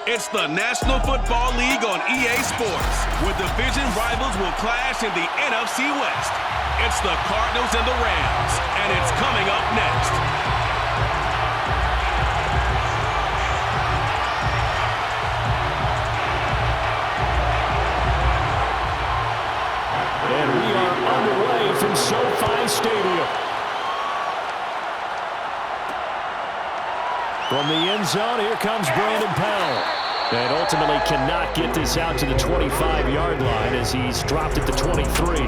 It's the National Football League on EA Sports, where division rivals will clash in the NFC West. It's the Cardinals and the Rams, and it's coming up next. And we are underway from SoFi Stadium. From the end zone, here comes Brandon Powell. And ultimately cannot get this out to the 25-yard line as he's dropped at the 23.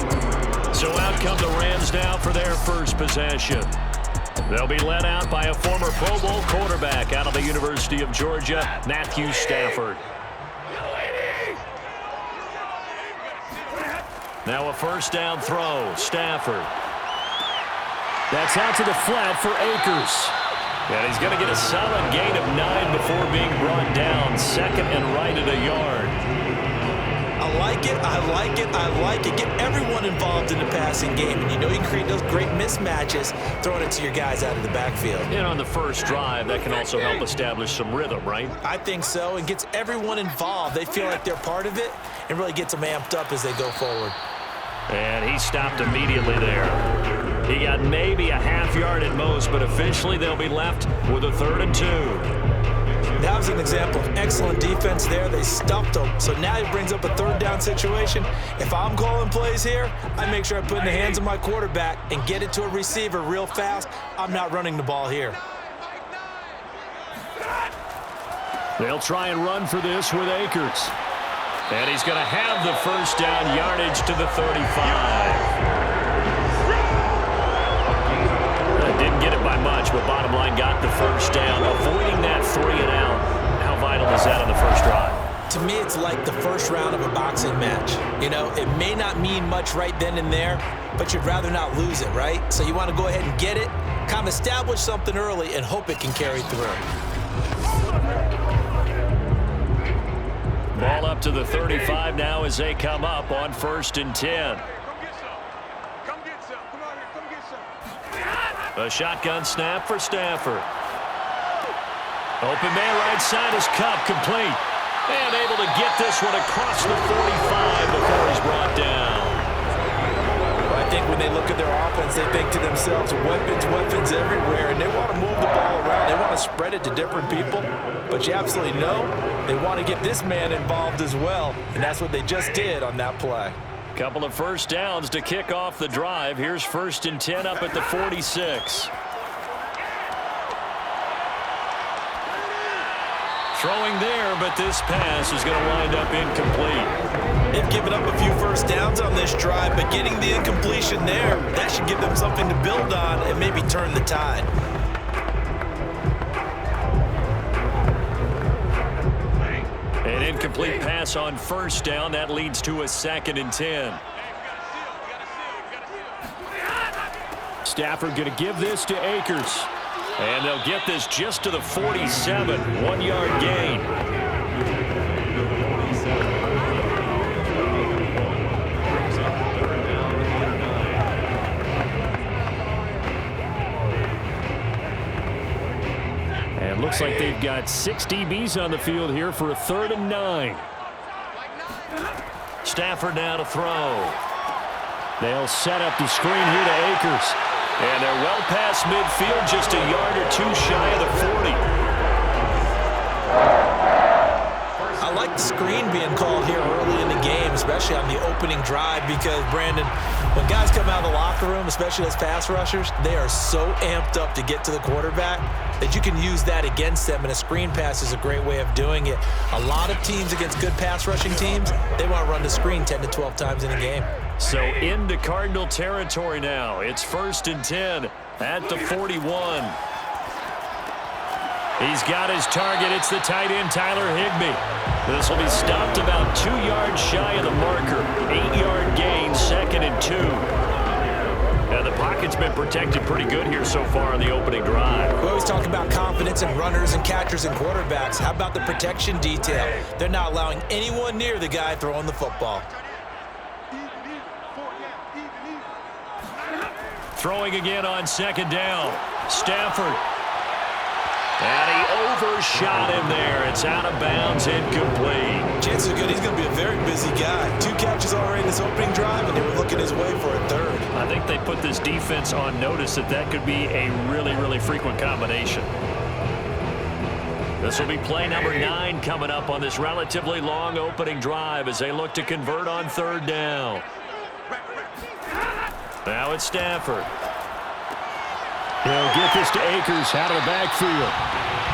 So out come the Rams now for their first possession. They'll be led out by a former Pro Bowl quarterback out of the University of Georgia, Matthew Stafford. Now a first down throw, Stafford. That's out to the flat for Akers. And he's going to get a solid gain of 9 before being brought down. Second and right at a yard. I like it, I like it, I like it. Get everyone involved in the passing game. And you know you can create those great mismatches throwing it to your guys out of the backfield. And on the first drive, that can also help establish some rhythm, right? I think so. It gets everyone involved. They feel like they're part of it and really gets them amped up as they go forward. And he stopped immediately there. He got maybe a half yard at most, but officially they'll be left with a 3rd and 2. That was an example of excellent defense there. They stuffed him. So now he brings up a 3rd down situation. If I'm calling plays here, I make sure I put it in the hands of my quarterback and get it to a receiver real fast. I'm not running the ball here. They'll try and run for this with Akers. And he's going to have the first down yardage to the 35. Didn't get it by much, but bottom line got the first down. Avoiding that 3 and out. How vital is that on the first drive? To me, it's like the first round of a boxing match. You know, it may not mean much right then and there, but you'd rather not lose it, right? So you want to go ahead and get it, kind of establish something early, and hope it can carry through. Ball up to the 35 now as they come up on 1st and 10. A shotgun snap for Stafford. Open man right side is Cup, complete. And able to get this one across the 45 before he's brought down. Well, I think when they look at their offense, they think to themselves, weapons everywhere, and they want to move the ball around. They want to spread it to different people. But you absolutely know they want to get this man involved as well, and that's what they just did on that play. Couple of first downs to kick off the drive. Here's 1st and 10 up at the 46. Throwing there, but this pass is going to wind up incomplete. They've given up a few first downs on this drive, but getting the incompletion there, that should give them something to build on and maybe turn the tide. An incomplete pass on first down. That leads to a 2nd and 10. Stafford going to give this to Akers. And they'll get this just to the 47. 1-yard gain. And looks like they've got 6 DBs on the field here for a 3rd and 9. Stafford now to throw. They'll set up the screen here to Akers. And they're well past midfield, just a yard or 2 shy of the 40. I like the screen being called here early in the game, especially on the opening drive, because, Brandon, when guys come out of the locker room, especially as pass rushers, they are so amped up to get to the quarterback that you can use that against them, and a screen pass is a great way of doing it. A lot of teams against good pass rushing teams, they want to run the screen 10 to 12 times in a game. So into Cardinal territory now. It's 1st and 10 at the 41. He's got his target. It's the tight end, Tyler Higbee. This will be stopped about 2 yards shy of the marker. 8-yard gain, 2nd and 2. And the pocket's been protected pretty good here so far on the opening drive. We always talk about confidence in runners and catchers and quarterbacks. How about the protection detail? They're not allowing anyone near the guy throwing the football. Throwing again on 2nd down. Stafford. And he overshot him there. It's out of bounds, incomplete. Chances are good he's going to be a very busy guy. 2 catches already in this opening drive, and they were looking his way for a third. I think they put this defense on notice that could be a really, really frequent combination. This will be play number 9 coming up on this relatively long opening drive as they look to convert on 3rd down. Now it's Stafford. He'll get this to Akers out of the backfield.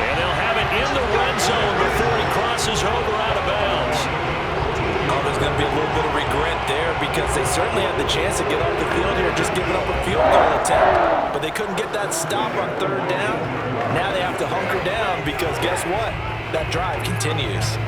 And they'll have it in the red zone before he crosses over out of bounds. Oh, there's going to be a little bit of regret there because they certainly had the chance to get off the field here, just giving up a field goal attempt. But they couldn't get that stop on 3rd down. Now they have to hunker down because guess what? That drive continues.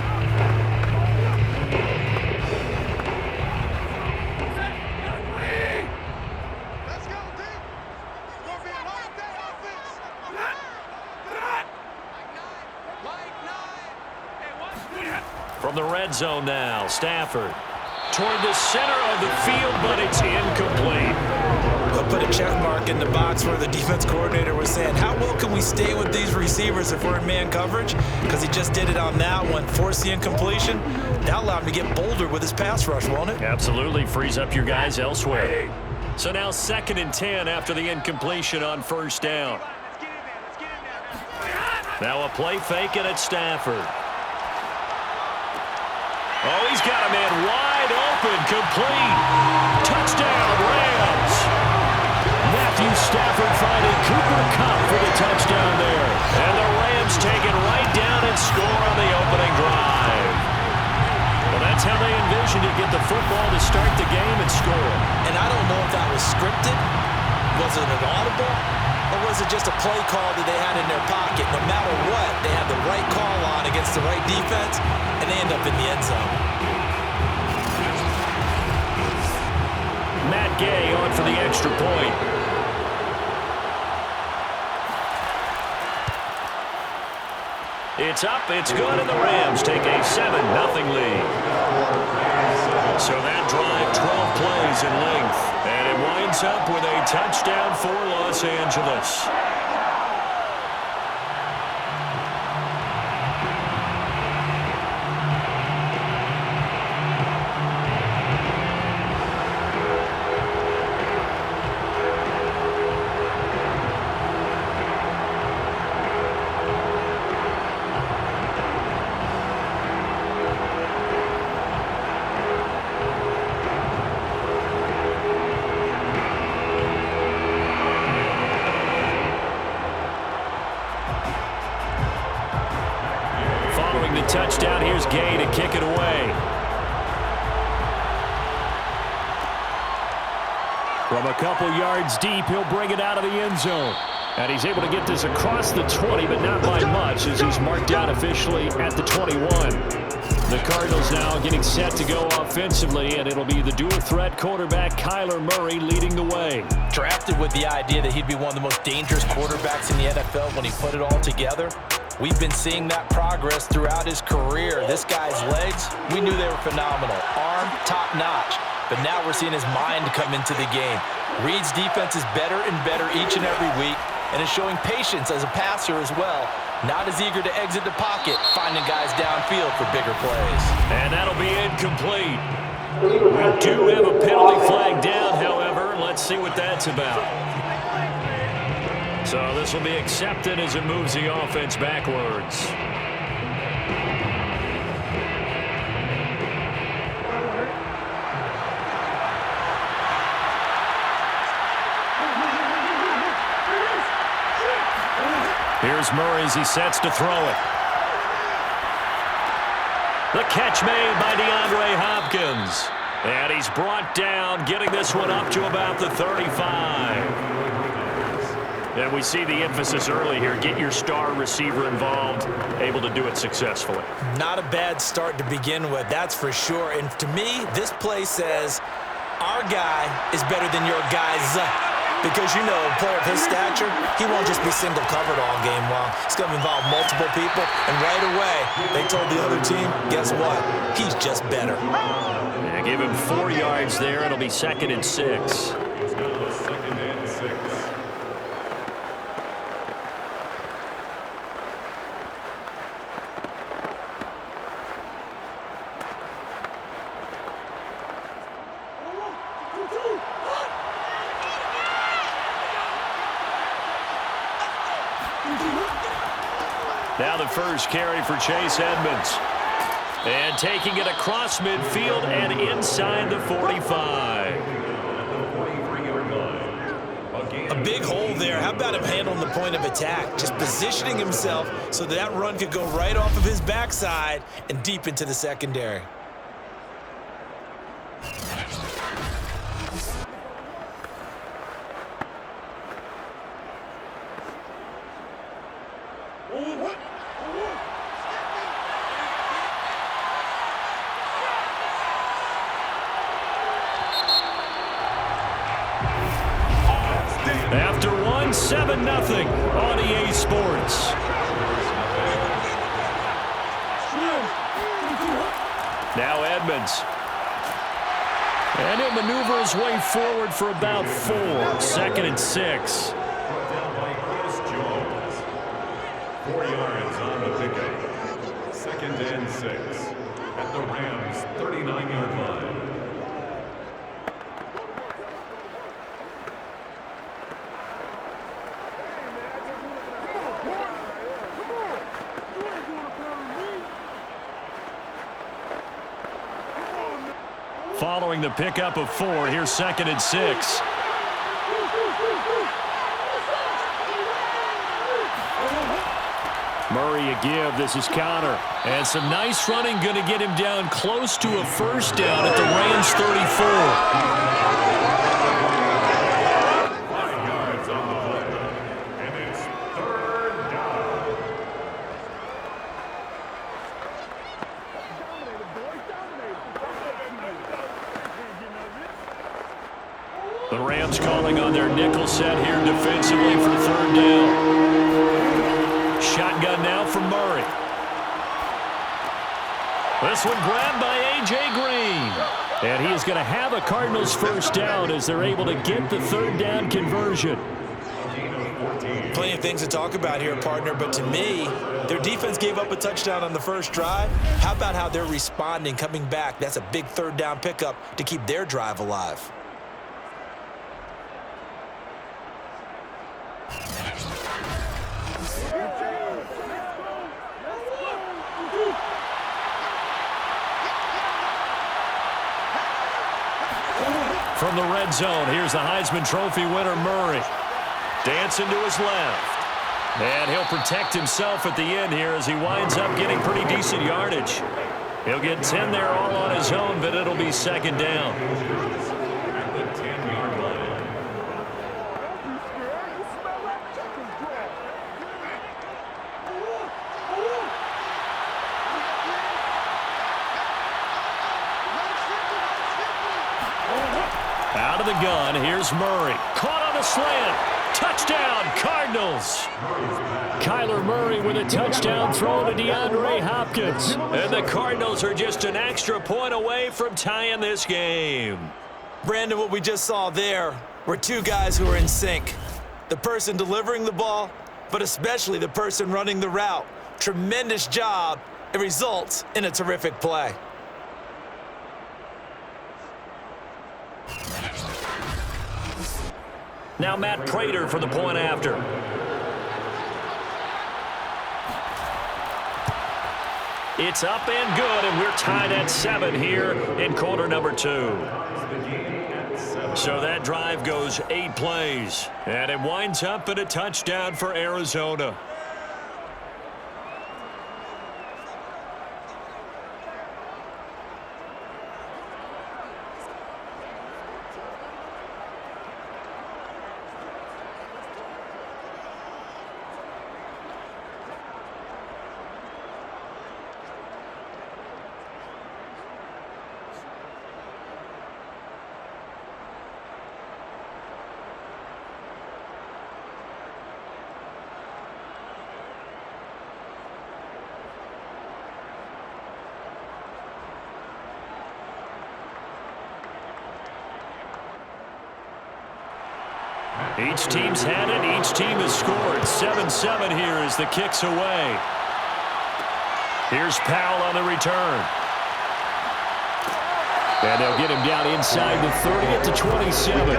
From the red zone now, Stafford toward the center of the field, but it's incomplete. They'll put a check mark in the box where the defense coordinator was saying, how well can we stay with these receivers if we're in man coverage? Because he just did it on that one, forced the incompletion. That'll allow him to get bolder with his pass rush, won't it? Absolutely, frees up your guys elsewhere. So now 2nd and 10 after the incompletion on 1st down. Now a play fake, and it's Stafford. Oh, he's got a man wide open, complete. Touchdown, Rams. Matthew Stafford finding Cooper Kupp for the touchdown there. And the Rams take it right down and score on the opening drive. Well, that's how they envisioned to get the football to start the game and score. And I don't know if that was scripted. Was it an audible? Or was it just a play call that they had in their pocket? No matter what, they had the right call on against the right defense, and they end up in the end zone. Matt Gay on for the extra point. It's up, it's good, and the Rams take a 7-0 lead. So that drive, 12 plays in length, and it winds up with a touchdown for Los Angeles. Touchdown, here's Gay to kick it away. From a couple yards deep, he'll bring it out of the end zone. And he's able to get this across the 20, but not by much as he's marked out officially at the 21. The Cardinals now getting set to go offensively, and it'll be the dual-threat quarterback Kyler Murray leading the way. Drafted with the idea that he'd be one of the most dangerous quarterbacks in the NFL when he put it all together. We've been seeing that progress throughout his career. This guy's legs, we knew they were phenomenal. Arm, top-notch. But now we're seeing his mind come into the game. Reed's defense is better and better each and every week, and is showing patience as a passer as well. Not as eager to exit the pocket, finding guys downfield for bigger plays. And that'll be incomplete. We do have a penalty flag down, however. Let's see what that's about. So this will be accepted as it moves the offense backwards. Here's Murray as he sets to throw it. The catch made by DeAndre Hopkins. And he's brought down, getting this one up to about the 35. And we see the emphasis early here. Get your star receiver involved, able to do it successfully. Not a bad start to begin with, that's for sure. And to me, this play says, our guy is better than your guys. Because, you know, a player of his stature, he won't just be single covered all game long. It's going to involve multiple people. And right away, they told the other team, guess what? He's just better. Yeah, give him 4 yards there. It'll be 2nd and 6. Now the first carry for Chase Edmonds. And taking it across midfield and inside the 45. A big hole there. How about him handling the point of attack? Just positioning himself so that run could go right off of his backside and deep into the secondary. After one, 7-0 on EA Sports. Now Edmonds. And he'll maneuver his way forward for about 4. 2nd and 6. 4 yards on the pickup. 2nd and 6 at the Rams' 39-yard line. Following the pickup of 4, here's 2nd and 6. Murray a give. This is Connor. And some nice running going to get him down close to a first down at the Rams 34. 5 yards on the play. And it's 3rd down. The Rams calling on their nickel set here defensively for 3rd down. Shotgun now from Murray. This one grabbed by A.J. Green. And he is going to have a Cardinals first down as they're able to get the 3rd down conversion. Plenty of things to talk about here, partner, but to me, their defense gave up a touchdown on the first drive. How about how they're responding, coming back? That's a big 3rd down pickup to keep their drive alive. From the red zone, here's the Heisman Trophy winner, Murray. Dancing to his left. And he'll protect himself at the end here as he winds up getting pretty decent yardage. He'll get 10 there all on his own, but it'll be 2nd down. At the 10-yard line. Out of the gun, here's Murray. Caught on the slant. Touchdown, Cardinals. Kyler Murray with a touchdown throw to DeAndre Hopkins. And the Cardinals are just an extra point away from tying this game. Brandon, what we just saw there were 2 guys who are in sync. The person delivering the ball, but especially the person running the route. Tremendous job. It results in a terrific play. Now Matt Prater for the point after. It's up and good, and we're tied at 7 here in quarter number 2. So that drive goes 8 plays, and it winds up in a touchdown for Arizona. Each team's had it. Each team has scored. 7-7 here as the kick's away. Here's Powell on the return. And they'll get him down inside the 30 at the 27.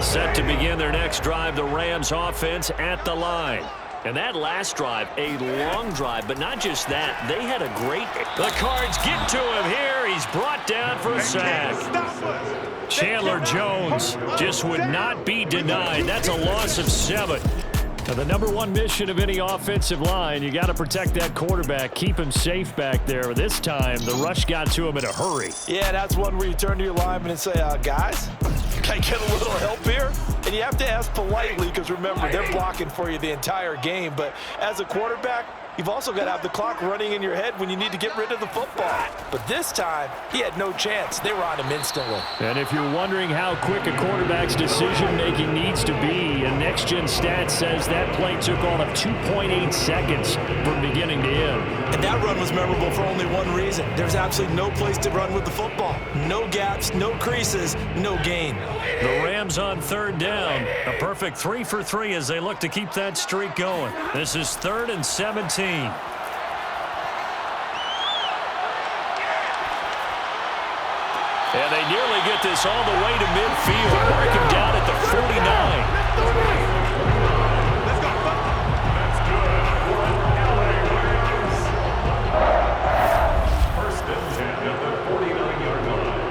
Set to begin their next drive, the Rams offense at the line. And that last drive, a long drive, but not just that. They had a great... The Cards get to him here. He's brought down for a sack. Chandler Jones just would not be denied. That's a loss of 7. Now, the number one mission of any offensive line, you got to protect that quarterback, keep him safe back there. This time, the rush got to him in a hurry. Yeah, that's one where you turn to your lineman and say, guys, can I get a little help here? And you have to ask politely because, remember, they're blocking for you the entire game. But as a quarterback, you've also got to have the clock running in your head when you need to get rid of the football. But this time, he had no chance. They were on him instantly. And if you're wondering how quick a quarterback's decision-making needs to be, a next-gen stat says that play took all of 2.8 seconds from beginning to end. And that run was memorable for only one reason. There's absolutely no place to run with the football. No gaps, no creases, no gain. The Rams on third down. A perfect 3 for 3 as they look to keep that streak going. This is 3rd and 17. And they nearly get this all the way to midfield. Mark him down at the 49. That's good for LA Rams. First and 10 at the 49-yard line.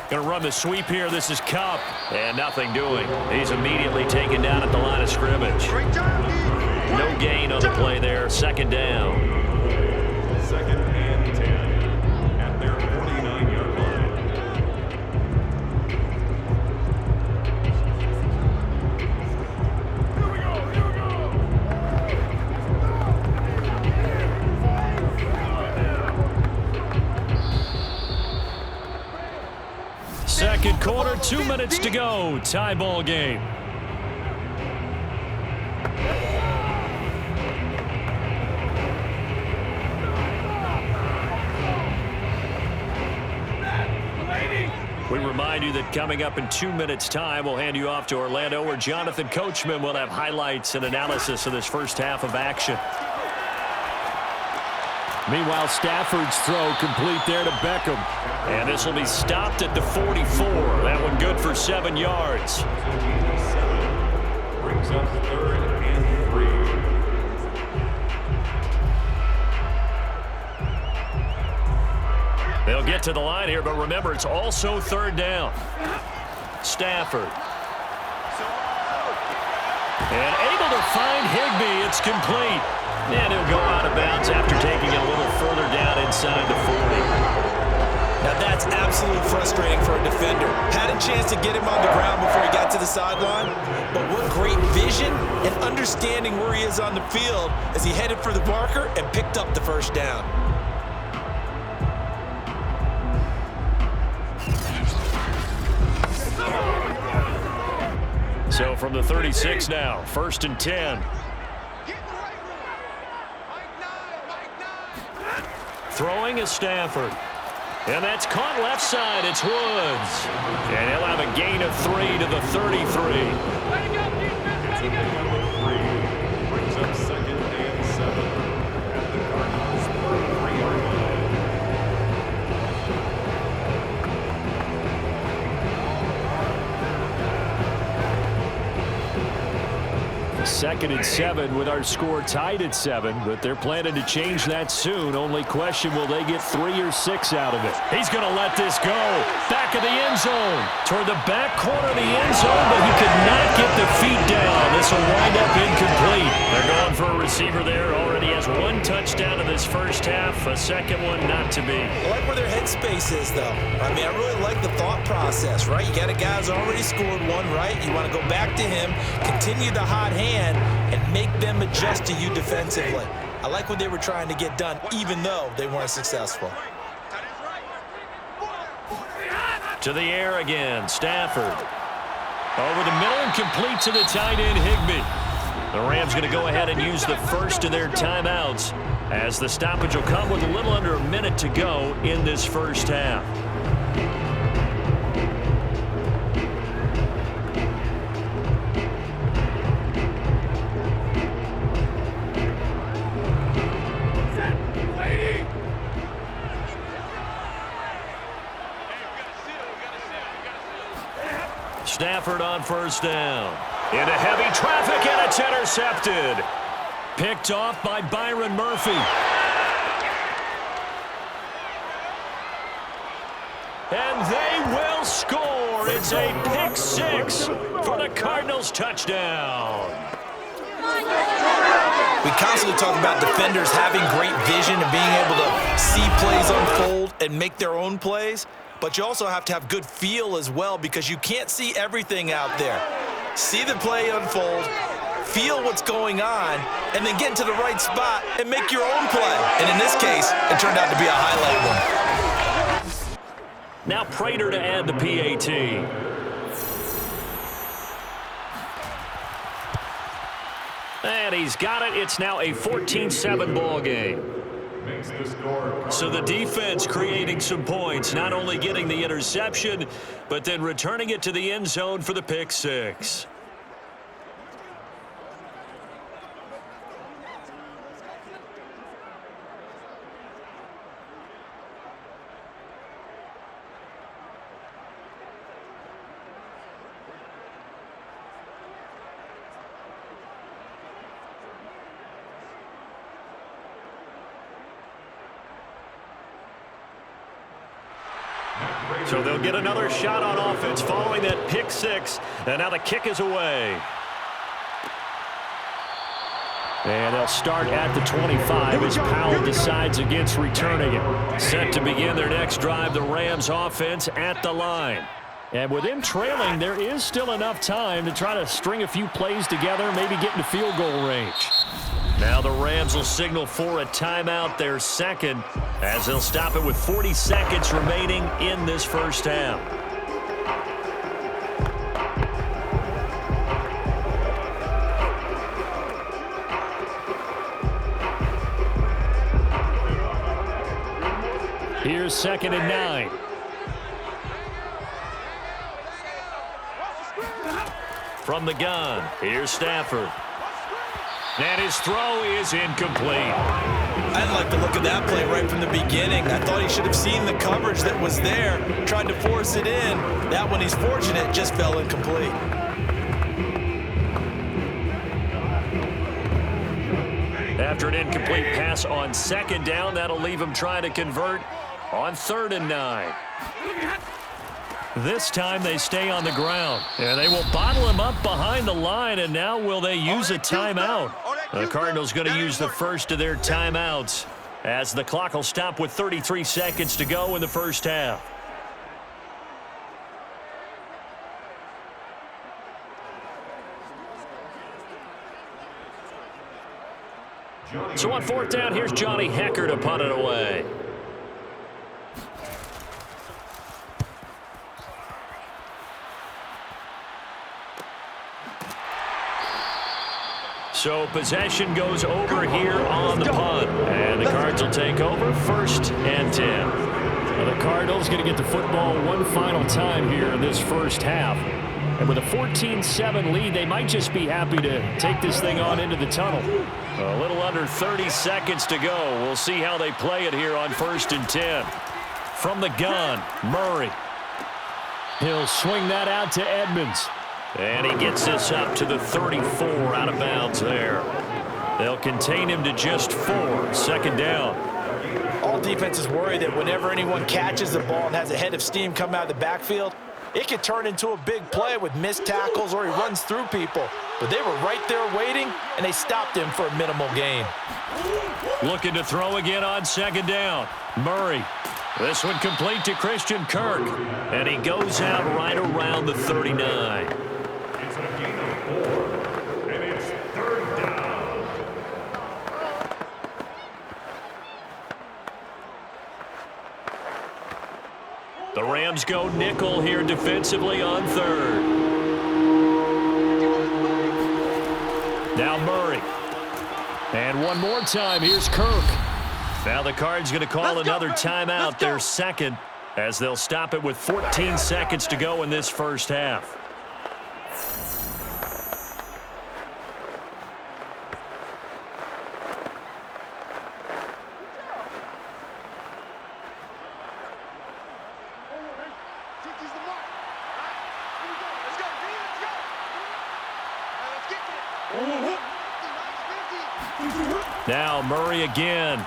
Going to run the sweep here. This is Cup. And nothing doing. He's immediately taken down at the line of scrimmage. No gain on the play there. 2nd down. 2nd and 10 at their 49-yard line. Second quarter, 2 minutes to go. Tie ball game. We remind you that coming up in 2 minutes' time, we'll hand you off to Orlando, where Jonathan Coachman will have highlights and analysis of this first half of action. Meanwhile, Stafford's throw complete there to Beckham. And this will be stopped at the 44. That one good for 7 yards. Brings up 3rd and 3. They'll get to the line here, but remember, it's also 3rd down. Stafford. And able to find Higbee. It's complete. And he'll go out of bounds after taking it a little further down inside the 40. Now that's absolutely frustrating for a defender. Had a chance to get him on the ground before he got to the sideline, but what great vision and understanding where he is on the field as he headed for the marker and picked up the 1st down. So from the 36 now, 1st and 10. Throwing is Stafford. And that's caught left side. It's Woods. And he'll have a gain of 3 to the 33. Brings up 2nd and 7 at the Cardinals 43-yard line. 2nd and 7 with our score tied at 7, but they're planning to change that soon. Only question, will they get 3 or 6 out of it? He's going to let this go. Back of the end zone. Toward the back corner of the end zone, but he could not get the feet down. This will wind up incomplete. They're going for a receiver there. Already has 1 touchdown in this first half. A second one not to be. I like where their headspace is, though. I mean, I really like the thought process, right? You got a guy who's already scored 1, right? You want to go back to him, continue the hot hand, and make them adjust to you defensively. I like what they were trying to get done, even though they weren't successful. To the air again, Stafford. Over the middle and complete to the tight end, Higbee. The Rams going to go ahead and use the first of their timeouts as the stoppage will come with a little under a minute to go in this first half. Stafford on first down. Into heavy traffic, and it's intercepted. Picked off by Byron Murphy. And they will score. It's a pick six for the Cardinals touchdown. We constantly talk about defenders having great vision and being able to see plays unfold and make their own plays. But you also have to have good feel as well because you can't see everything out there. See the play unfold, feel what's going on, and then get into the right spot and make your own play. And in this case, it turned out to be a highlight one. Now Prater to add the PAT. And he's got it. It's now a 14-7 ball game. So the defense creating some points, not only getting the interception, but then returning it to the end zone for the pick six. So they'll get another shot on offense following that pick six. And now the kick is away. And they'll start at the 25 as Powell decides against returning it. Set to begin their next drive, the Rams offense at the line. And with them trailing, there is still enough time to try to string a few plays together, maybe get into field goal range. Now the Rams will signal for a timeout, their second, as they'll stop it with 40 seconds remaining in this first half. Here's 2nd and 9. From the gun, here's Stafford. And his throw is incomplete. I didn't like the look of that play right from the beginning. I thought he should have seen the coverage that was there, tried to force it in. That one, he's fortunate, just fell incomplete. After an incomplete pass on 2nd down, that'll leave him trying to convert on 3rd and 9. This time they stay on the ground, and they will bottle him up behind the line, and now will they use a timeout? The Cardinals going to use the first of their timeouts as the clock will stop with 33 seconds to go in the first half. So on 4th down, here's Johnny Hecker to punt it away. So possession goes over here on the punt. And the Cards will take over 1st and 10. Well, the Cardinals going to get the football one final time here in this first half. And with a 14-7 lead, they might just be happy to take this thing on into the tunnel. A little under 30 seconds to go. We'll see how they play it here on 1st and 10. From the gun, Murray. He'll swing that out to Edmonds. And he gets this up to the 34 out of bounds there. They'll contain him to just 4. 2nd down. All defenses worry that whenever anyone catches the ball and has a head of steam come out of the backfield, it could turn into a big play with missed tackles or he runs through people. But they were right there waiting, and they stopped him for a minimal gain. Looking to throw again on 2nd down. Murray. This one complete to Christian Kirk. And he goes out right around the 39. It's a gain of 4, and it's 3rd down. The Rams go nickel here defensively on 3rd. Now Murray. And one more time, here's Kirk. Now the Cards going to call another timeout, their second, as they'll stop it with 14 seconds to go in this first half. Now Murray again.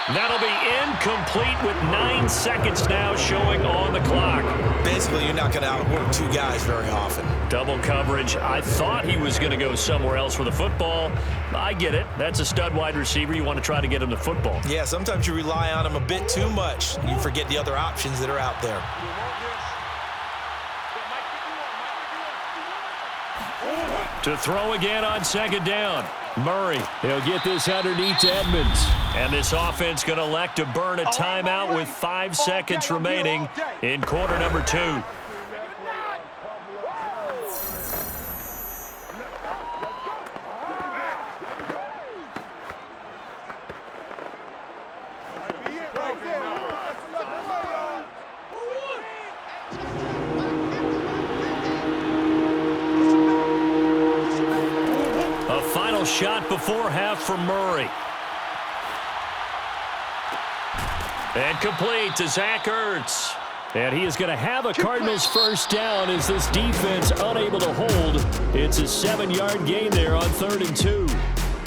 That'll be incomplete with 9 seconds now showing on the clock. Basically, you're not going to outwork two guys very often. Double coverage. I thought he was going to go somewhere else for the football. I get it. That's a stud wide receiver. You want to try to get him the football. Yeah, sometimes you rely on him a bit too much. You forget the other options that are out there. To throw again on second down. Murray, he'll get this underneath to Edmonds. And this offense going to elect to burn a timeout with 5 seconds remaining in quarter number 2. Shot before half from Murray. And complete to Zach Ertz. And he is going to have a Cardinals first down as this defense unable to hold. It's a 7-yard gain there on 3rd and 2.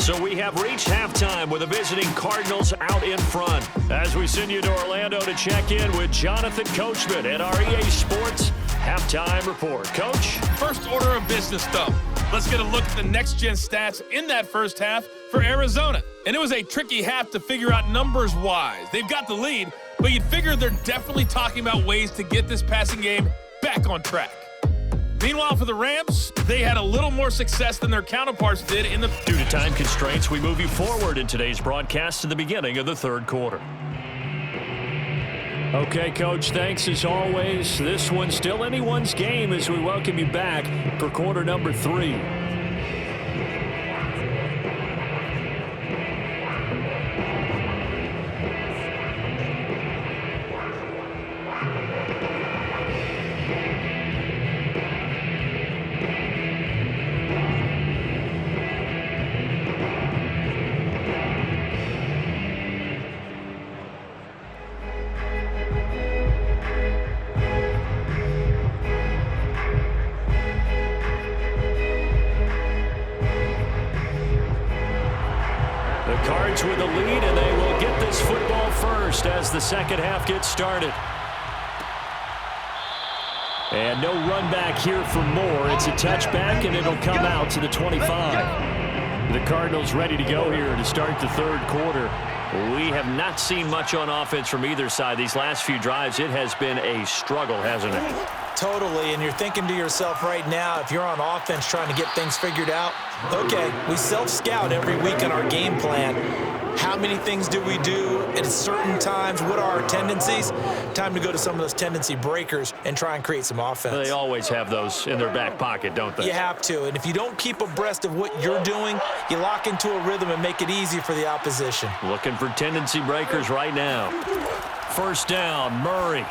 So we have reached halftime with the visiting Cardinals out in front. As we send you to Orlando to check in with Jonathan Coachman at our EA Sports Halftime Report. Coach? First order of business, though. Let's get a look at the next-gen stats in that first half for Arizona. And it was a tricky half to figure out numbers-wise. They've got the lead, but you'd figure they're definitely talking about ways to get this passing game back on track. Meanwhile, for the Rams, they had a little more success than their counterparts did in the... Due to time constraints, we move you forward in today's broadcast to the beginning of the third quarter. Okay, Coach, thanks as always. This one's still anyone's game as we welcome you back for quarter number 3. With the lead, and they will get this football first as the second half gets started. And no run back here for Moore. It's a touchback, and it'll come out to the 25. The Cardinals ready to go here to start the third quarter. We have not seen much on offense from either side. These last few drives, it has been a struggle, hasn't it? Totally, and you're thinking to yourself right now, if you're on offense trying to get things figured out, okay, we self-scout every week on our game plan. How many things do we do at certain times? What are our tendencies? Time to go to some of those tendency breakers and try and create some offense. They always have those in their back pocket, don't they? You have to, and if you don't keep abreast of what you're doing, you lock into a rhythm and make it easy for the opposition. Looking for tendency breakers right now. First down, Murray.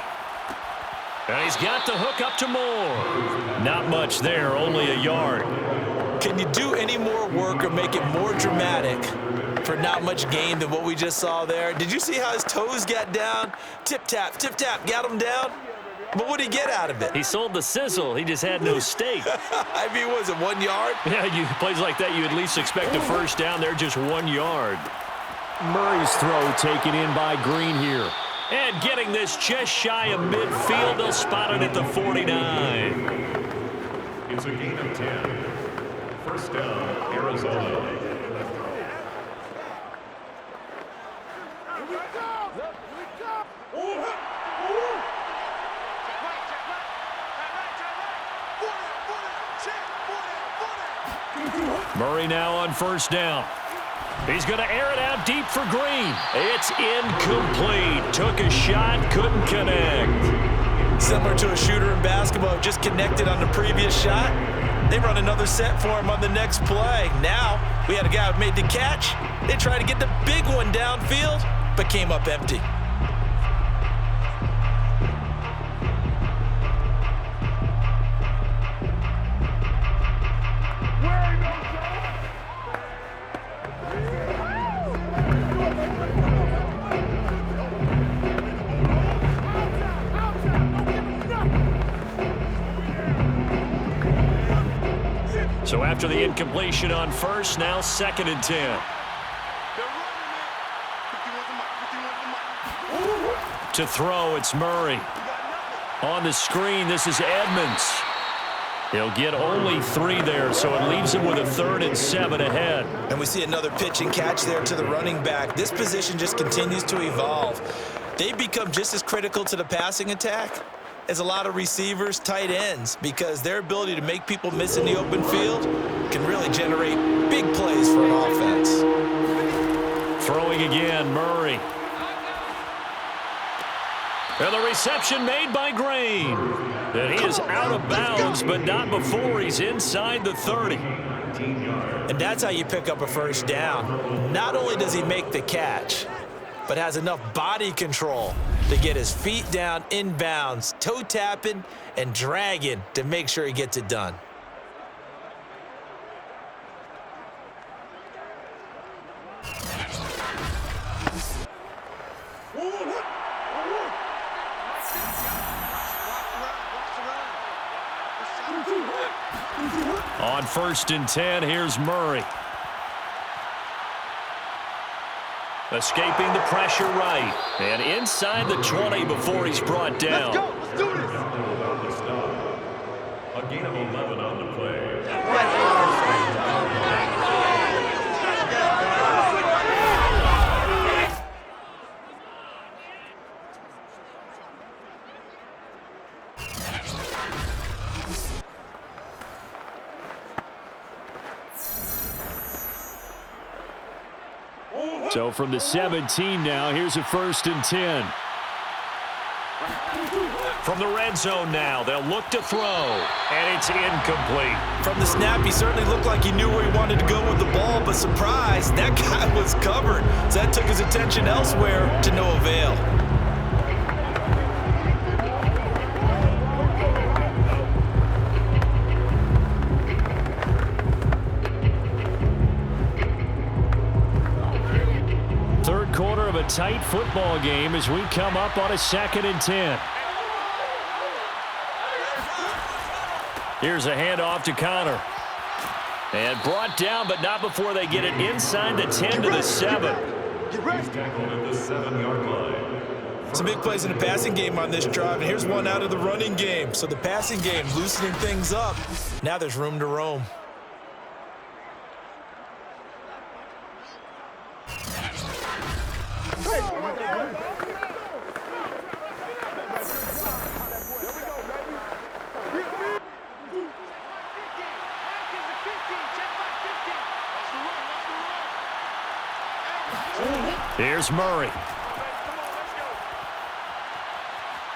And he's got the hook up to Moore. Not much there, only a yard. Can you do any more work or make it more dramatic for not much gain than what we just saw there? Did you see how his toes got down? Tip-tap, got him down. But what did he get out of it? He sold the sizzle. He just had no steak. I mean, was it 1 yard? Yeah, plays like that, you at least expect a first down. They're just 1 yard. Murray's throw taken in by Green here. And getting this just shy of midfield, they'll spot it at the 49. It's a gain of 10. First down, Arizona. Murray now on first down. He's going to air it out deep for Green. It's incomplete. Took a shot, couldn't connect. Similar to a shooter in basketball, just connected on the previous shot. They run another set for him on the next play. Now, we had a guy who made the catch. They tried to get the big one downfield, but came up empty. So after the incompletion on first, now 2nd and 10. To throw, it's Murray. On the screen, this is Edmonds. He'll get only 3 there, so it leaves him with a 3rd and 7 ahead. And we see another pitch and catch there to the running back. This position just continues to evolve. They become just as critical to the passing attack as a lot of receivers, tight ends, because their ability to make people miss in the open field can really generate big plays for an offense. Throwing again, Murray. And the reception made by Green. And he is out of bounds, but not before he's inside the 30. And that's how you pick up a first down. Not only does he make the catch, but has enough body control to get his feet down inbounds, toe tapping and dragging to make sure he gets it done. On 1st and 10, here's Murray. Escaping the pressure right. And inside the 20 before he's brought down. Let's go. Let's do this. A gain of 11 on the play. So from the 17 now, here's a 1st and 10. From the red zone now, they'll look to throw, and it's incomplete. From the snap, he certainly looked like he knew where he wanted to go with the ball, but surprise, that guy was covered. So that took his attention elsewhere to no avail. Quarter of a tight football game as we come up on a 2nd and 10. Here's a handoff to Connor. And brought down, but not before they get it inside the 10 to the 7. He's tackled at the 7-yard line. Some big plays in the passing game on this drive, and here's one out of the running game. So the passing game loosening things up. Now there's room to roam. Here's Murray.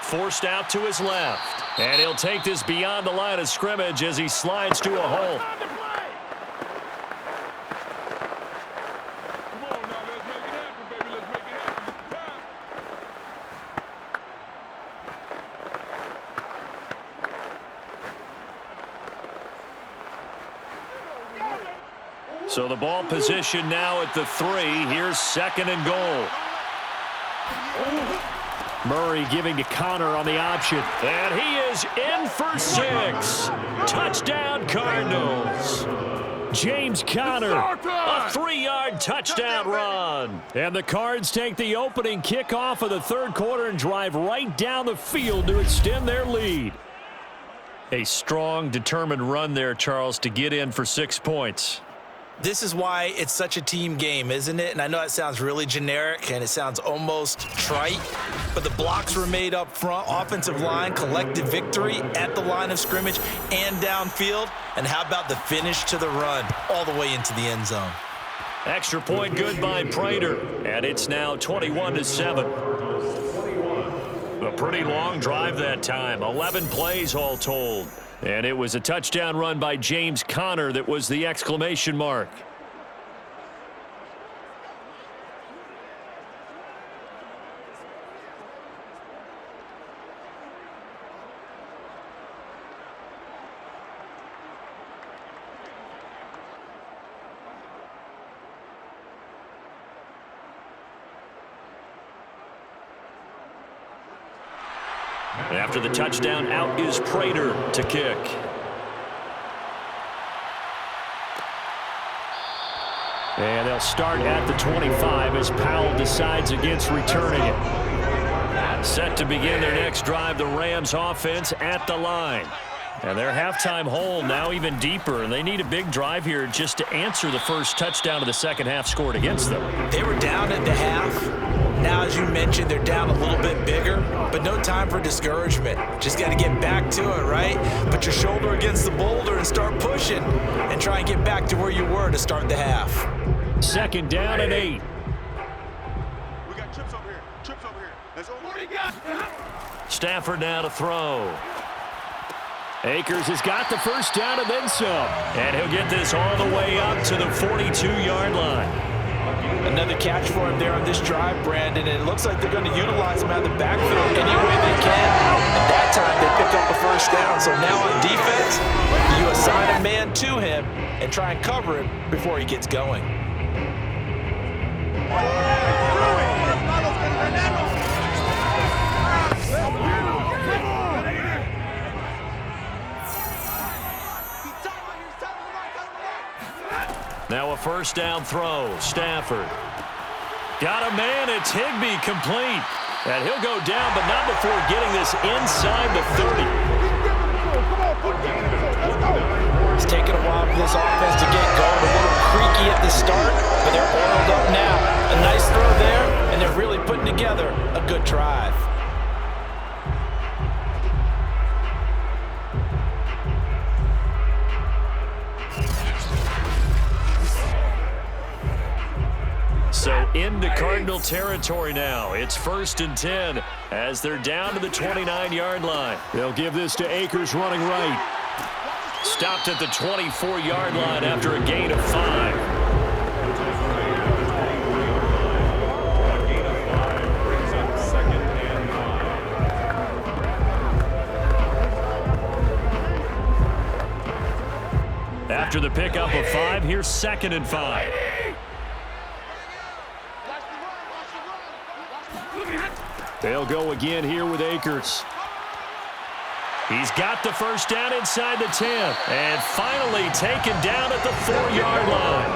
Forced out to his left. And he'll take this beyond the line of scrimmage as he slides to a hole. So the ball position now at the 3. Here's 2nd and goal. Murray giving to Connor on the option. And he is in for 6. Touchdown, Cardinals. James Conner, a 3-yard touchdown run. And the Cards take the opening kickoff of the 3rd quarter and drive right down the field to extend their lead. A strong, determined run there, Charles, to get in for 6 points. This is why it's such a team game, isn't it? And I know it sounds really generic and it sounds almost trite, but the blocks were made up front, offensive line, collective victory at the line of scrimmage and downfield. And how about the finish to the run all the way into the end zone? Extra point good by Prater, and it's now 21-7. A pretty long drive that time, 11 plays all told. And it was a touchdown run by James Conner that was the exclamation mark. After the touchdown, out is Prater to kick. And they'll start at the 25 as Powell decides against returning it. Set to begin their next drive, the Rams offense at the line. And their halftime hole now even deeper, and they need a big drive here just to answer the first touchdown of the second half scored against them. They were down at the half. Now, as you mentioned, they're down a little bit bigger, but no time for discouragement. Just got to get back to it, right? Put your shoulder against the boulder and start pushing and try and get back to where you were to start the half. Second down and 8. We got trips over here. Trips over here. That's all we got. Stafford now to throw. Akers has got the first down and then some. And he'll get this all the way up to the 42-yard line. Another catch for him there on this drive, Brandon, and it looks like they're going to utilize him out of the backfield any way they can. And that time they pick up a first down. So now on defense, you assign a man to him and try and cover him before he gets going. Now a first down throw. Stafford. Got a man. It's Higbee complete. And he'll go down, but not before getting this inside the 30. It's taken a while for this offense to get going. A little creaky at the start, but they're oiled up now. A nice throw there, and they're really putting together a good drive. So into Cardinal territory now. It's 1st and 10 as they're down to the 29-yard line. They'll give this to Akers running right. Stopped at the 24-yard line after a gain of 5. After the pickup of 5, here's 2nd and 5. They'll go again here with Akers. He's got the first down inside the 10. And finally taken down at the 4-yard line.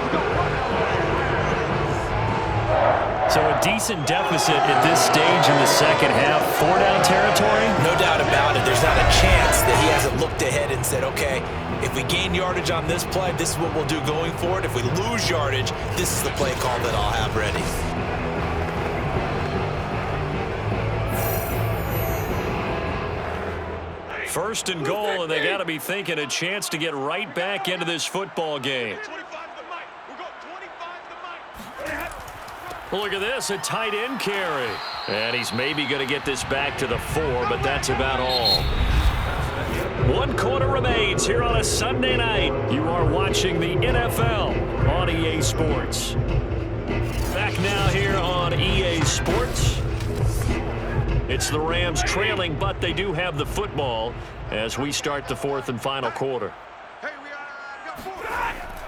So a decent deficit at this stage in the second half. 4-down territory? No doubt about it. There's not a chance that he hasn't looked ahead and said, okay, if we gain yardage on this play, this is what we'll do going forward. If we lose yardage, this is the play call that I'll have ready. First and goal, and they got to be thinking a chance to get right back into this football game. Look at this, a tight end carry. And he's maybe going to get this back to the 4, but that's about all. 1 quarter remains here on a Sunday night. You are watching the NFL on EA Sports. Back now here on EA Sports. It's the Rams trailing, but they do have the football as we start the 4th and final quarter.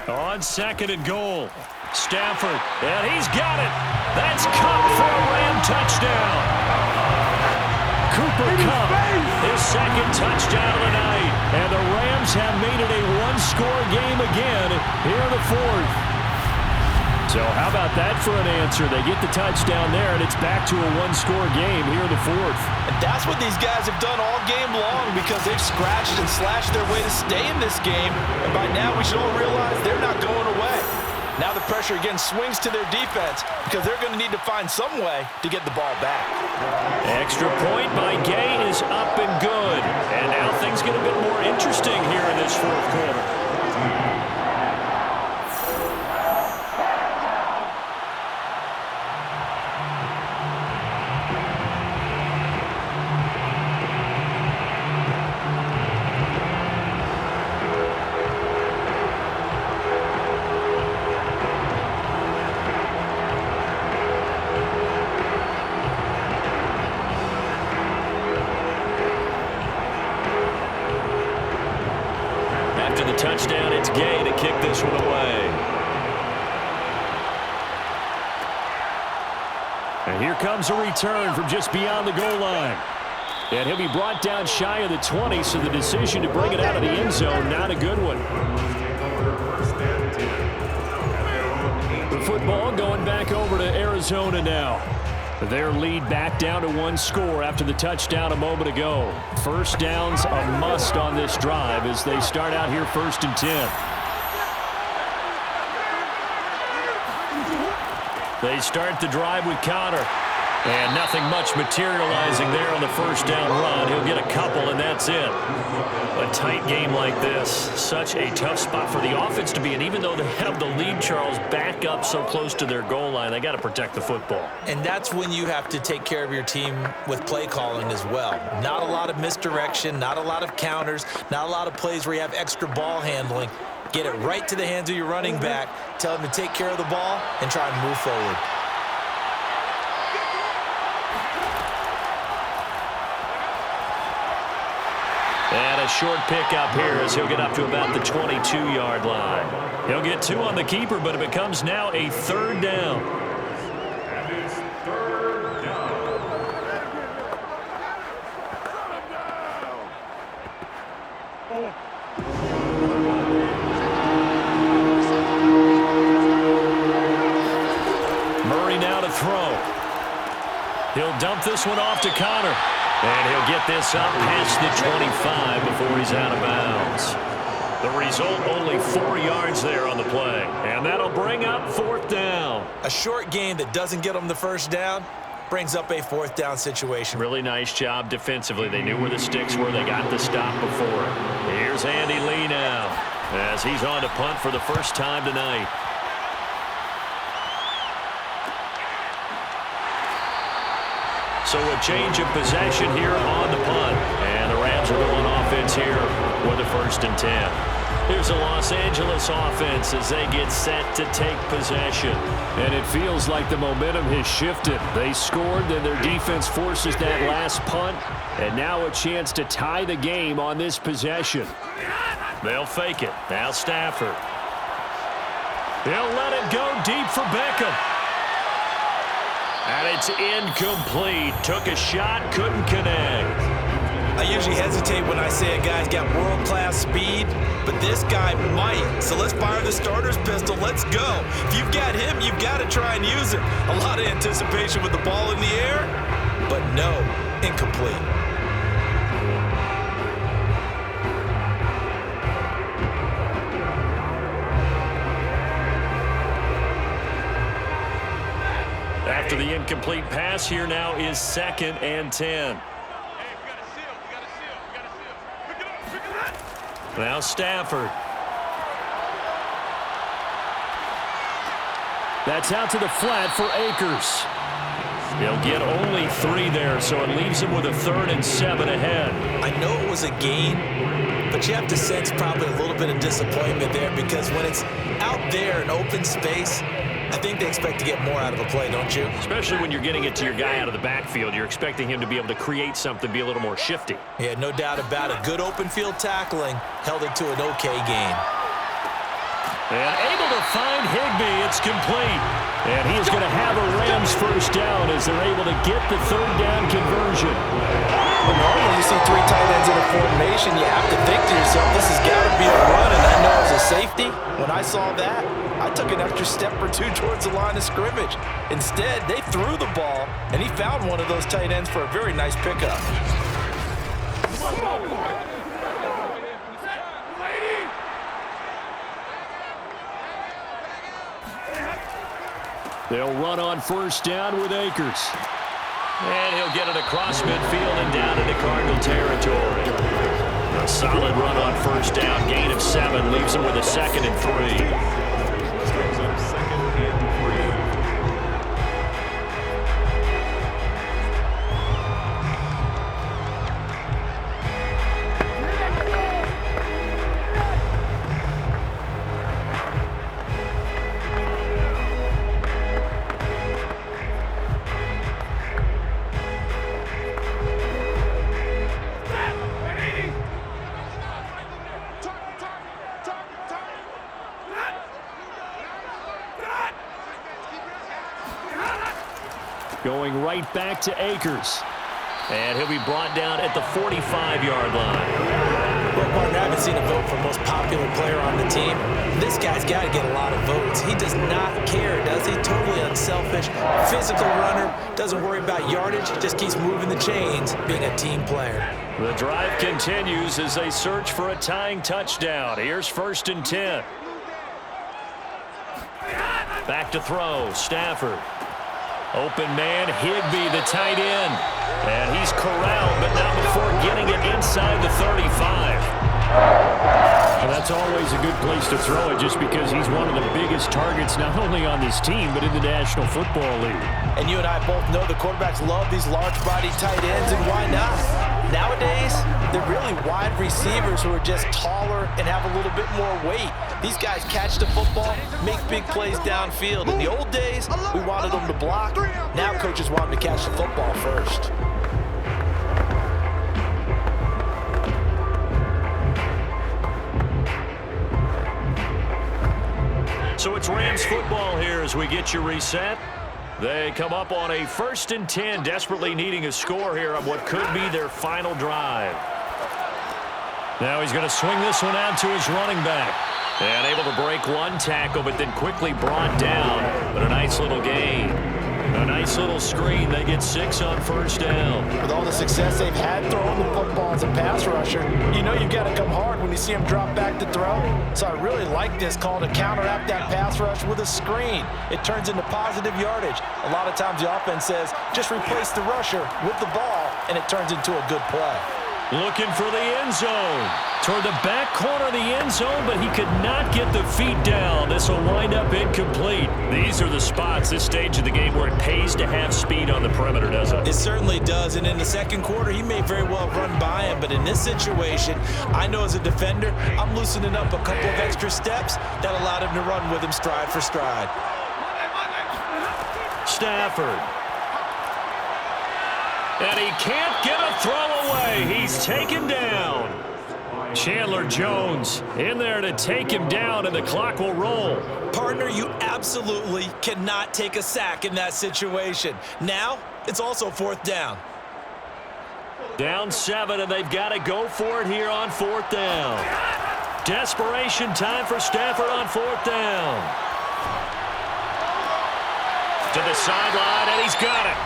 On 2nd and goal, Stafford, and he's got it. That's Cup for a Ram touchdown. Cooper Kupp, his 2nd touchdown of the night. And the Rams have made it a 1-score game again here in the 4th. So how about that for an answer? They get the touchdown there, and it's back to a 1-score game here in the 4th. And that's what these guys have done all game long because they've scratched and slashed their way to stay in this game. And by now, we should all realize they're not going away. Now the pressure again swings to their defense because they're going to need to find some way to get the ball back. Extra point by Gay is up and good. And now things get a bit more interesting here in this 4th quarter. touchdown. It's Gay to kick this one away. And here comes a return from just beyond the goal line. And he'll be brought down shy of the 20, so the decision to bring it out of the end zone, not a good one. The football going back over to Arizona now. Their lead back down to 1 score after the touchdown a moment ago. First down's a must on this drive as they start out here 1st and 10. They start the drive with Connor. And nothing much materializing there on the first down run. He'll get a couple, and that's it. A tight game like this, such a tough spot for the offense to be in. Even though they have the lead, Charles, back up so close to their goal line, they got to protect the football. And that's when you have to take care of your team with play calling as well. Not a lot of misdirection, not a lot of counters, not a lot of plays where you have extra ball handling. Get it right to the hands of your running back, tell him to take care of the ball, and try and move forward. And a short pickup here as he'll get up to about the 22-yard line. He'll get 2 on the keeper, but it becomes now a 3rd down. And it's 3rd down. Murray now to throw. He'll dump this one off to Connor. And he'll get this up past the 25 before he's out of bounds. The result, only 4 yards there on the play. And that'll bring up 4th down. A short game that doesn't get them the first down brings up a 4th down situation. Really nice job defensively. They knew where the sticks were. They got the stop before. Here's Andy Lee now as he's on to punt for the first time tonight. So a change of possession here on the punt. And the Rams are going offense here with a 1st and 10. Here's the Los Angeles offense as they get set to take possession. And it feels like the momentum has shifted. They scored, then their defense forces that last punt. And now a chance to tie the game on this possession. They'll fake it. Now Stafford. They'll let it go deep for Beckham. And it's incomplete. Took a shot, couldn't connect. I usually hesitate when I say a guy's got world-class speed, but this guy might. So let's fire the starter's pistol. Let's go. If you've got him, you've got to try and use it. A lot of anticipation with the ball in the air, but no, incomplete. After the incomplete pass, here now is 2nd and 10. Now Stafford. That's out to the flat for Akers. He'll get only 3 there, so it leaves him with a 3rd and 7 ahead. I know it was a gain, but you have to sense probably a little bit of disappointment there because when it's out there in open space, I think they expect to get more out of a play, don't you? Especially when you're getting it to your guy out of the backfield. You're expecting him to be able to create something, be a little more shifty. Yeah, no doubt about it. Good open field tackling held it to an okay gain. And able to find Higbee. It's complete. And he's going to have a Rams first down as they're able to get the 3rd down conversion. Well, normally you see 3 tight ends in a formation, you have to think to yourself, this has got to be a run, and I know as a safety, when I saw that, I took an extra step or 2 towards the line of scrimmage. Instead, they threw the ball, and he found one of those tight ends for a very nice pickup. They'll run on first down with Akers. And he'll get it across midfield and down into Cardinal territory. A solid run on first down, gain of 7, leaves him with a 2nd and 3. going right back to Akers. And he'll be brought down at the 45-yard line. Well, partner, I haven't seen a vote for most popular player on the team. This guy's got to get a lot of votes. He does not care, does he? Totally unselfish, physical runner, doesn't worry about yardage, just keeps moving the chains, being a team player. The drive continues as they search for a tying touchdown. Here's 1st and 10. Back to throw, Stafford. Open man, Higbee, the tight end. And he's corralled, but not before getting it inside the 35. And that's always a good place to throw it just because he's one of the biggest targets not only on this team but in the National Football League. And you and I both know the quarterbacks love these large-body tight ends, and why not? Nowadays, they're really wide receivers who are just taller and have a little bit more weight. These guys catch the football, make big plays downfield. In the old days, we wanted them to block. Now coaches want them to catch the football first. So it's Rams football here as we get you reset. They come up on a 1st and 10, desperately needing a score here on what could be their final drive. Now he's going to swing this one out to his running back. And able to break one tackle, but then quickly brought down. But a nice little gain. A nice little screen. They get 6 on 1st down. With all the success they've had throwing the football as a pass rusher, you know you've got to come hard when you see him drop back to throw. So I really like this call to counteract that pass rush with a screen. It turns into positive yardage. A lot of times the offense says, just replace the rusher with the ball, and it turns into a good play. Looking for the end zone. Toward the back corner of the end zone, but he could not get the feet down. This will wind up incomplete. These are the spots, this stage of the game, where it pays to have speed on the perimeter, doesn't it? It certainly does, and in the second quarter, he may very well run by him, but in this situation, I know as a defender, I'm loosening up a couple of extra steps that allowed him to run with him stride for stride. Stafford. And he can't get a throw away. He's taken down. Chandler Jones in there to take him down, and the clock will roll. Partner, you absolutely cannot take a sack in that situation. Now, it's also 4th down. Down 7, and they've got to go for it here on 4th down. Desperation time for Stafford on 4th down. To the sideline, and he's got it.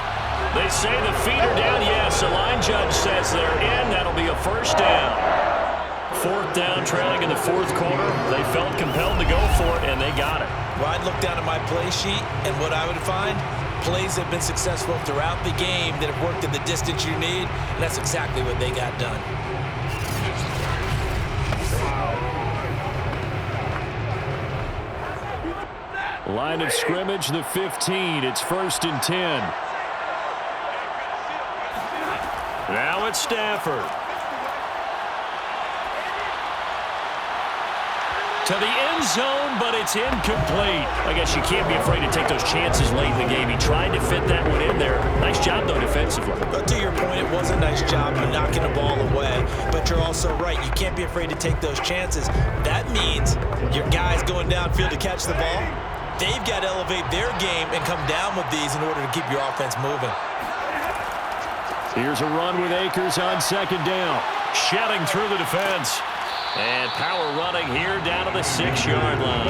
They say the feet are down. Yes, the line judge says they're in. That'll be a 1st down. 4th down, trailing in the 4th quarter. They felt compelled to go for it, and they got it. Well, I'd look down at my play sheet, and what I would find, plays have been successful throughout the game that have worked in the distance you need, and that's exactly what they got done. Line of scrimmage, the 15. It's 1st and 10. Now it's Stafford. To the end zone, but it's incomplete. I guess you can't be afraid to take those chances late in the game. He tried to fit that one in there. Nice job, though, defensively. But to your point, it was a nice job of knocking the ball away. But you're also right. You can't be afraid to take those chances. That means your guys going downfield to catch the ball, they've got to elevate their game and come down with these in order to keep your offense moving. Here's a run with Akers on 2nd down. Shedding through the defense. And power running here down to the 6-yard line.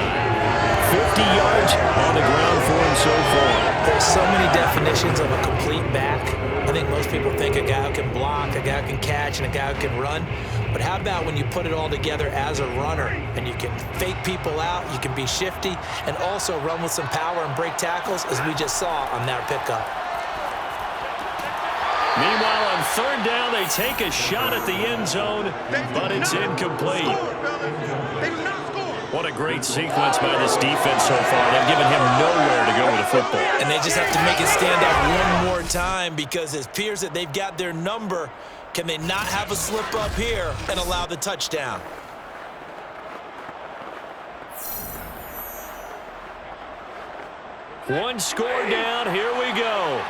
50 yards on the ground for him so far. There's so many definitions of a complete back. I think most people think a guy who can block, a guy who can catch, and a guy who can run. But how about when you put it all together as a runner and you can fake people out, you can be shifty, and also run with some power and break tackles, as we just saw on that pickup. Meanwhile, on 3rd down, they take a shot at the end zone, but it's incomplete. What a great sequence by this defense so far. They've given him nowhere to go with the football. And they just have to make it stand up one more time, because it appears that they've got their number. Can they not have a slip up here and allow the touchdown? One score down. Here we go.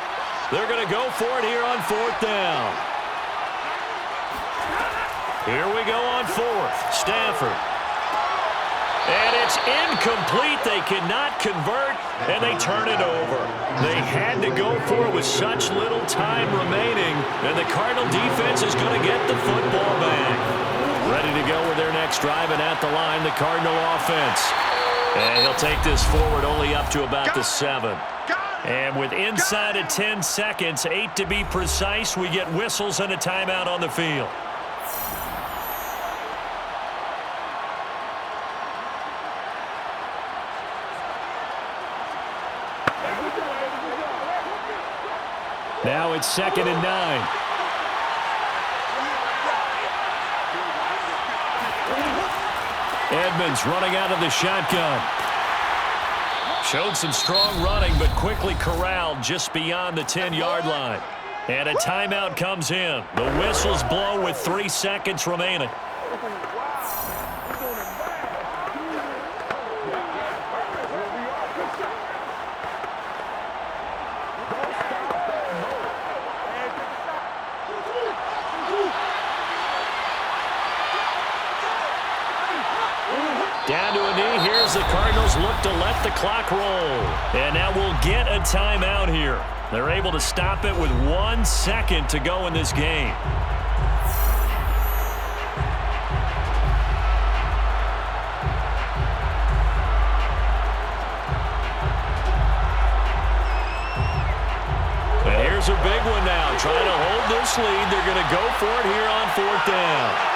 They're going to go for it here on 4th down. Here we go on 4th. Stafford. And it's incomplete. They cannot convert, and they turn it over. They had to go for it with such little time remaining, and the Cardinal defense is going to get the football back. Ready to go with their next drive, and at the line, the Cardinal offense. And he'll take this forward only up to about the 7. And with inside of 10 seconds, 8 to be precise, we get whistles and a timeout on the field. Now it's 2nd and 9. Edmonds running out of the shotgun. Showed some strong running, but quickly corralled just beyond the 10-yard line. And a timeout comes in. The whistles blow with 3 seconds remaining. Down to a knee. Here's the Cardinals look to let the clock roll. And now we'll get a timeout here. They're able to stop it with 1 second to go in this game. And here's a big one now. Trying to hold this lead. They're going to go for it here on 4th down.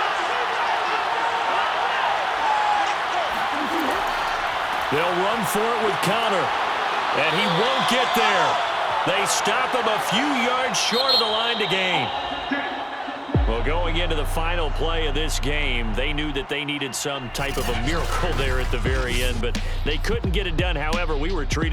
They'll run for it with Connor, and he won't get there. They stop him a few yards short of the line to gain. Well, going into the final play of this game, they knew that they needed some type of a miracle there at the very end, but they couldn't get it done. However, we were treated